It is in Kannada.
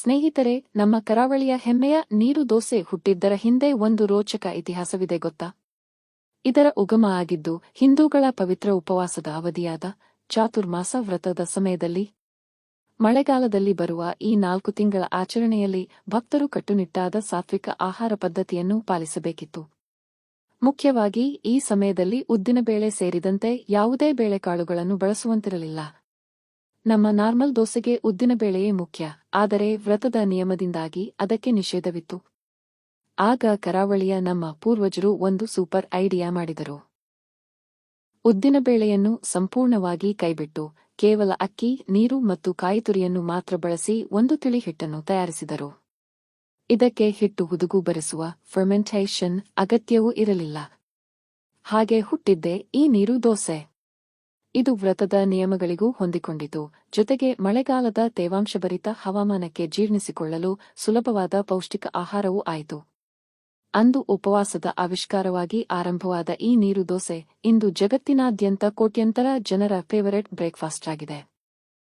ಸ್ನೇಹಿತರೆ, ನಮ್ಮ ಕರಾವಳಿಯ ಹೆಮ್ಮೆಯ ನೀರು ದೋಸೆ ಹುಟ್ಟಿದ್ದರ ಹಿಂದೆ ಒಂದು ರೋಚಕ ಇತಿಹಾಸವಿದೆ ಗೊತ್ತಾ? ಇದರ ಉಗಮ ಆಗಿದ್ದು ಹಿಂದೂಗಳ ಪವಿತ್ರ ಉಪವಾಸದ ಅವಧಿಯಾದ ಚಾತುರ್ಮಾಸ ವ್ರತದ ಸಮಯದಲ್ಲಿ. ಮಳೆಗಾಲದಲ್ಲಿ ಬರುವ ಈ 4 ತಿಂಗಳ ಆಚರಣೆಯಲ್ಲಿ ಭಕ್ತರು ಕಟ್ಟುನಿಟ್ಟಾದ ಸಾತ್ವಿಕ ಆಹಾರ ಪದ್ಧತಿಯನ್ನು ಪಾಲಿಸಬೇಕಿತ್ತು. ಮುಖ್ಯವಾಗಿ ಈ ಸಮಯದಲ್ಲಿ ಉದ್ದಿನಬೇಳೆ ಸೇರಿದಂತೆ ಯಾವುದೇ ಬೇಳೆಕಾಳುಗಳನ್ನು ಬಳಸುವಂತಿರಲಿಲ್ಲ. ನಮ್ಮ ನಾರ್ಮಲ್ ದೋಸೆಗೆ ಉದ್ದಿನಬೇಳೆಯೇ ಮುಖ್ಯ, ಆದರೆ ವ್ರತದ ನಿಯಮದಿಂದಾಗಿ ಅದಕ್ಕೆ ನಿಷೇಧವಿತ್ತು. ಆಗ ಕರಾವಳಿಯ ನಮ್ಮ ಪೂರ್ವಜರು ಒಂದು ಸೂಪರ್ ಐಡಿಯಾ ಮಾಡಿದರು. ಉದ್ದಿನಬೇಳೆಯನ್ನು ಸಂಪೂರ್ಣವಾಗಿ ಕೈಬಿಟ್ಟು ಕೇವಲ ಅಕ್ಕಿ, ನೀರು ಮತ್ತು ಕಾಯಿತುರಿಯನ್ನು ಮಾತ್ರ ಬಳಸಿ ಒಂದು ತಿಳಿ ಹಿಟ್ಟನ್ನು ತಯಾರಿಸಿದರು. ಇದಕ್ಕೆ ಹಿಟ್ಟು ಹುದುಗು ಬರೆಸುವ ಫರ್ಮೆಂಟೇಷನ್ ಅಗತ್ಯವೂ ಇರಲಿಲ್ಲ. ಹಾಗೆ ಹುಟ್ಟಿದ್ದೇ ಈ ನೀರು ದೋಸೆ. ಇದು ವ್ರತದ ನಿಯಮಗಳಿಗೂ ಹೊಂದಿಕೊಂಡಿತು, ಜೊತೆಗೆ ಮಳೆಗಾಲದ ತೇವಾಂಶಭರಿತ ಹವಾಮಾನಕ್ಕೆ ಜೀರ್ಣಿಸಿಕೊಳ್ಳಲು ಸುಲಭವಾದ ಪೌಷ್ಟಿಕ ಆಹಾರವೂ ಆಯಿತು. ಅಂದು ಉಪವಾಸದ ಆವಿಷ್ಕಾರವಾಗಿ ಆರಂಭವಾದ ಈ ನೀರು ದೋಸೆ ಇಂದು ಜಗತ್ತಿನಾದ್ಯಂತ ಕೋಟ್ಯಂತರ ಜನರ ಫೇವರೆಟ್ ಬ್ರೇಕ್ಫಾಸ್ಟ್ ಆಗಿದೆ.